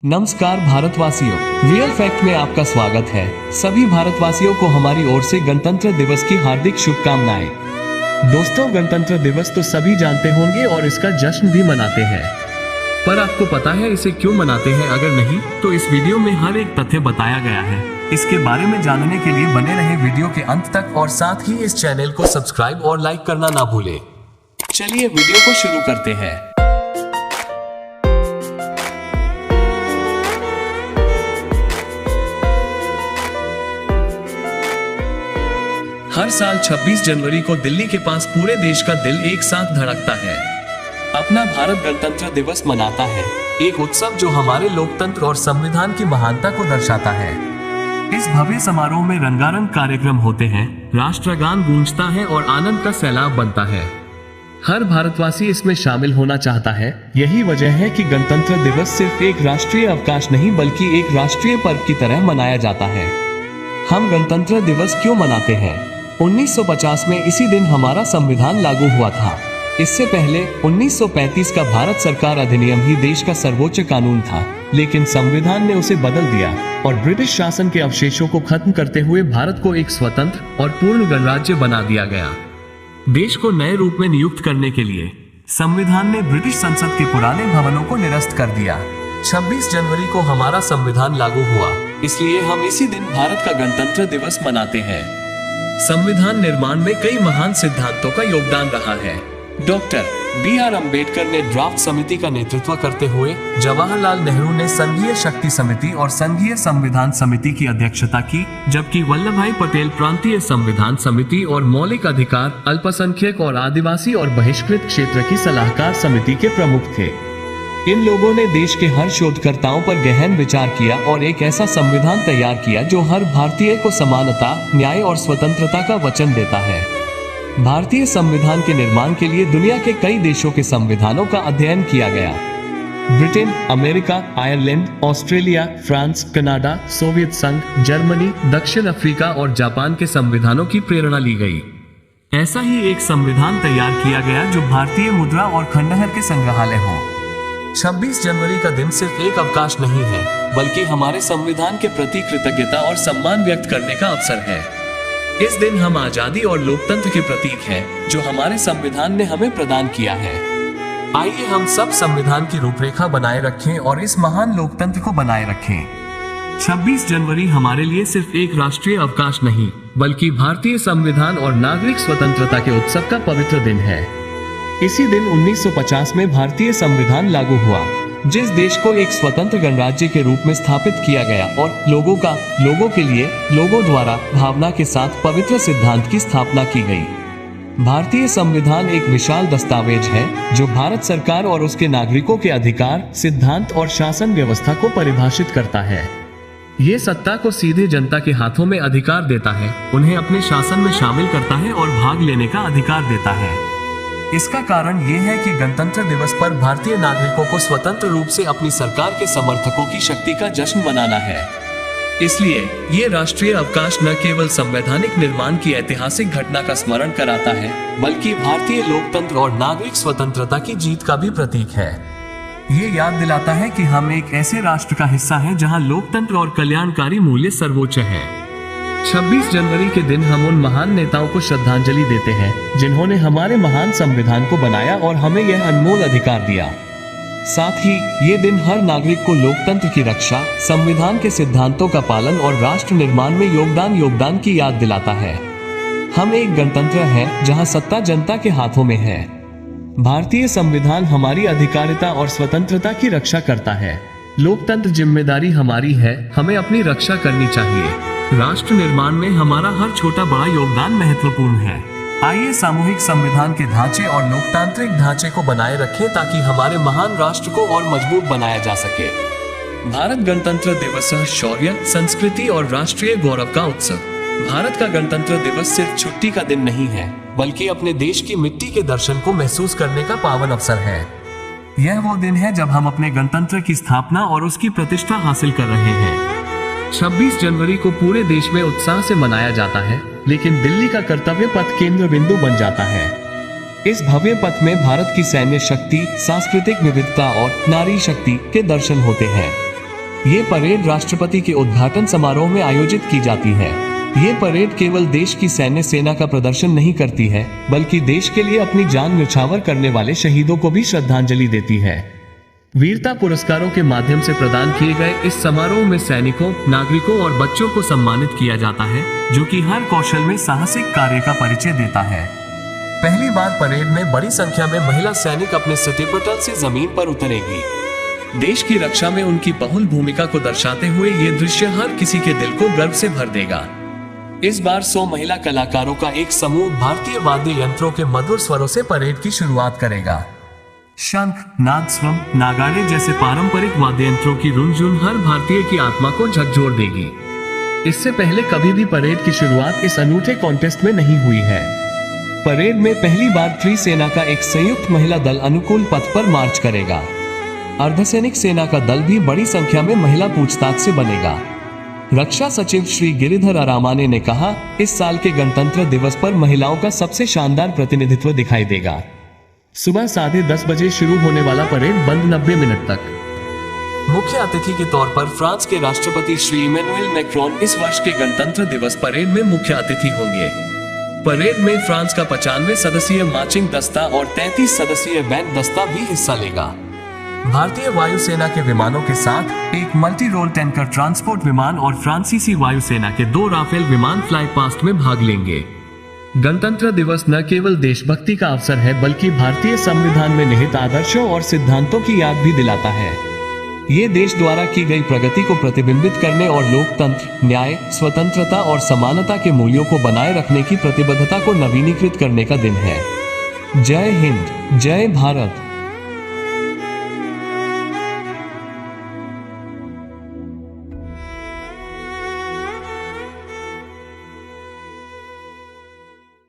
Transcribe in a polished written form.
नमस्कार भारतवासियों, real fact में आपका स्वागत है। सभी भारतवासियों को हमारी ओर से गणतंत्र दिवस की हार्दिक शुभकामनाएं। दोस्तों, गणतंत्र दिवस तो सभी जानते होंगे और इसका जश्न भी मनाते हैं, पर आपको पता है इसे क्यों मनाते हैं? अगर नहीं तो इस वीडियो में हर एक तथ्य बताया गया है। इसके बारे में जानने के लिए बने रहे वीडियो के अंत तक और साथ ही इस चैनल को सब्सक्राइब और लाइक करना ना भूलें। चलिए वीडियो को शुरू करते हैं। हर साल 26 जनवरी को दिल्ली के पास पूरे देश का दिल एक साथ धड़कता है। अपना भारत गणतंत्र दिवस मनाता है, एक उत्सव जो हमारे लोकतंत्र और संविधान की महानता को दर्शाता है। इस भव्य समारोह में रंगारंग कार्यक्रम होते हैं, राष्ट्रगान गूंजता है और आनंद का सैलाब बनता है। हर भारतवासी इसमें शामिल होना चाहता है। यही वजह है कि गणतंत्र दिवस सिर्फ एक राष्ट्रीय अवकाश नहीं बल्कि एक राष्ट्रीय पर्व की तरह मनाया जाता है। हम गणतंत्र दिवस क्यों मनाते हैं? 1950 में इसी दिन हमारा संविधान लागू हुआ था। इससे पहले 1935 का भारत सरकार अधिनियम ही देश का सर्वोच्च कानून था, लेकिन संविधान ने उसे बदल दिया और ब्रिटिश शासन के अवशेषों को खत्म करते हुए भारत को एक स्वतंत्र और पूर्ण गणराज्य बना दिया गया। देश को नए रूप में नियुक्त करने के लिए संविधान ने ब्रिटिश संसद के पुराने भवनों को निरस्त कर दिया। 26 जनवरी को हमारा संविधान लागू हुआ, इसलिए हम इसी दिन भारत का गणतंत्र दिवस मनाते हैं। संविधान निर्माण में कई महान सिद्धांतों का योगदान रहा है। Doctor B R. अम्बेडकर ने ड्राफ्ट समिति का नेतृत्व करते हुए, जवाहरलाल नेहरू ने संघीय शक्ति समिति और संघीय संविधान समिति की अध्यक्षता की, जबकि वल्लभ भाई पटेल प्रांतीय संविधान समिति और मौलिक अधिकार, अल्पसंख्यक और आदिवासी और बहिष्कृत क्षेत्र की सलाहकार समिति के प्रमुख थे। इन लोगों ने देश के हर शोधकर्ताओं पर गहन विचार किया और एक ऐसा संविधान तैयार किया जो हर भारतीय को समानता, न्याय और स्वतंत्रता का वचन देता है। भारतीय संविधान के निर्माण के लिए दुनिया के कई देशों के संविधानों का अध्ययन किया गया। Britain, America, Ireland, Australia, France, Canada, Soviet संघ, जर्मनी, दक्षिण अफ्रीका और जापान के संविधानों की प्रेरणा ली गई। ऐसा ही एक संविधान तैयार किया गया जो भारतीय मुद्रा और खंडहर के संग्रहालय हो। 26 जनवरी का दिन सिर्फ एक अवकाश नहीं है, बल्कि हमारे संविधान के प्रति कृतज्ञता और सम्मान व्यक्त करने का अवसर है। इस दिन हम आजादी और लोकतंत्र के प्रतीक हैं, जो हमारे संविधान ने हमें प्रदान किया है। आइए हम सब संविधान की रूपरेखा बनाए रखें और इस महान लोकतंत्र को बनाए रखें। 26 जनवरी हमारे लिए सिर्फ एक राष्ट्रीय अवकाश नहीं, बल्कि भारतीय संविधान और नागरिक स्वतंत्रता के उत्सव का पवित्र दिन है। इसी दिन 1950 में भारतीय संविधान लागू हुआ, जिस देश को एक स्वतंत्र गणराज्य के रूप में स्थापित किया गया और लोगों के लिए, लोगों द्वारा भावना के साथ पवित्र सिद्धांत की स्थापना की गई। भारतीय संविधान एक विशाल दस्तावेज है जो भारत सरकार और उसके नागरिकों के अधिकार, सिद्धांत और शासन व्यवस्था को परिभाषित करता है। ये सत्ता को सीधे जनता के हाथों में अधिकार देता है, उन्हें अपने शासन में शामिल करता है और भाग लेने का अधिकार देता है। इसका कारण ये है कि गणतंत्र दिवस पर भारतीय नागरिकों को स्वतंत्र रूप से अपनी सरकार के समर्थकों की शक्ति का जश्न मनाना है। इसलिए ये राष्ट्रीय अवकाश न केवल संवैधानिक निर्माण की ऐतिहासिक घटना का स्मरण कराता है, बल्कि भारतीय लोकतंत्र और नागरिक स्वतंत्रता की जीत का भी प्रतीक है। ये याद दिलाता है कि हम एक ऐसे राष्ट्र का हिस्सा हैं जहां लोकतंत्र और कल्याणकारी मूल्य सर्वोच्च है। 26 जनवरी के दिन हम उन महान नेताओं को श्रद्धांजलि देते हैं जिन्होंने हमारे महान संविधान को बनाया और हमें यह अनमोल अधिकार दिया। साथ ही ये दिन हर नागरिक को लोकतंत्र की रक्षा, संविधान के सिद्धांतों का पालन और राष्ट्र निर्माण में योगदान की याद दिलाता है। हम एक गणतंत्र हैं जहां सत्ता जनता के हाथों में है। भारतीय संविधान हमारी अधिकारिता और स्वतंत्रता की रक्षा करता है। लोकतंत्र जिम्मेदारी हमारी है, हमें अपनी रक्षा करनी चाहिए। राष्ट्र निर्माण में हमारा हर छोटा बड़ा योगदान महत्वपूर्ण है। आइए सामूहिक संविधान के ढांचे और लोकतांत्रिक ढांचे को बनाए रखें ताकि हमारे महान राष्ट्र को और मजबूत बनाया जा सके। भारत गणतंत्र दिवस शौर्य, संस्कृति और राष्ट्रीय गौरव का उत्सव। भारत का गणतंत्र दिवस सिर्फ छुट्टी का दिन नहीं है, बल्कि अपने देश की मिट्टी के दर्शन को महसूस करने का पावन अवसर है। यह वो दिन है जब हम अपने गणतंत्र की स्थापना और उसकी प्रतिष्ठा हासिल कर रहे हैं। 26 जनवरी को पूरे देश में उत्साह से मनाया जाता है, लेकिन दिल्ली का कर्तव्य पथ केंद्र बिंदु बन जाता है। इस भव्य पथ में भारत की सैन्य शक्ति, सांस्कृतिक विविधता और नारी शक्ति के दर्शन होते हैं। ये परेड राष्ट्रपति के उद्घाटन समारोह में आयोजित की जाती है। ये परेड केवल देश की सैन्य सेना का प्रदर्शन नहीं करती है, बल्कि देश के लिए अपनी जान न्यौछावर करने वाले शहीदों को भी श्रद्धांजलि देती है। वीरता पुरस्कारों के माध्यम से प्रदान किए गए इस समारोह में सैनिकों, नागरिकों और बच्चों को सम्मानित किया जाता है, जो कि हर कौशल में साहसिक कार्य का परिचय देता है। पहली बार परेड में बड़ी संख्या में महिला सैनिक अपने सतीपटल से जमीन पर उतरेगी। देश की रक्षा में उनकी बहुल भूमिका को दर्शाते हुए ये दृश्य हर किसी के दिल को गर्व से भर देगा। इस बार 100 महिला कलाकारों का एक समूह भारतीय वाद्य यंत्रों के मधुर स्वरों से परेड की शुरुआत करेगा। शंख, नाद, स्वम, नागाड़े जैसे पारंपरिक वाद्य यंत्रों की रुनझुन हर भारतीय की आत्मा को झकझोर देगी। इससे पहले कभी भी परेड की शुरुआत इस अनूठे कॉन्टेस्ट में नहीं हुई है। परेड में पहली बार त्रिसेना का एक संयुक्त महिला दल अनुकूल पथ पर मार्च करेगा। अर्धसैनिक सेना का दल भी बड़ी संख्या में महिला पूछताछ से बनेगा। रक्षा सचिव श्री गिरिधर अरामाने ने कहा, इस साल के गणतंत्र दिवस पर महिलाओं का सबसे शानदार प्रतिनिधित्व दिखाई देगा। सुबह 10:30 बजे शुरू होने वाला परेड बंद 90 मिनट तक। मुख्य अतिथि के तौर पर फ्रांस के राष्ट्रपति श्री इमैनुएल मैक्रोन इस वर्ष के गणतंत्र दिवस परेड में मुख्य अतिथि होंगे। परेड में फ्रांस का 95 सदस्यीय मार्चिंग दस्ता और 33 सदस्यीय बैंड दस्ता भी हिस्सा लेगा। भारतीय वायुसेना के विमानों के साथ एक मल्टी रोल टैंकर ट्रांसपोर्ट विमान और फ्रांसीसी वायुसेना के 2 राफेल विमान फ्लाई पास्ट में भाग लेंगे। गणतंत्र दिवस न केवल देशभक्ति का अवसर है, बल्कि भारतीय संविधान में निहित आदर्शों और सिद्धांतों की याद भी दिलाता है। ये देश द्वारा की गई प्रगति को प्रतिबिंबित करने और लोकतंत्र, न्याय, स्वतंत्रता और समानता के मूल्यों को बनाए रखने की प्रतिबद्धता को नवीनीकृत करने का दिन है। जय हिंद, जय भारत।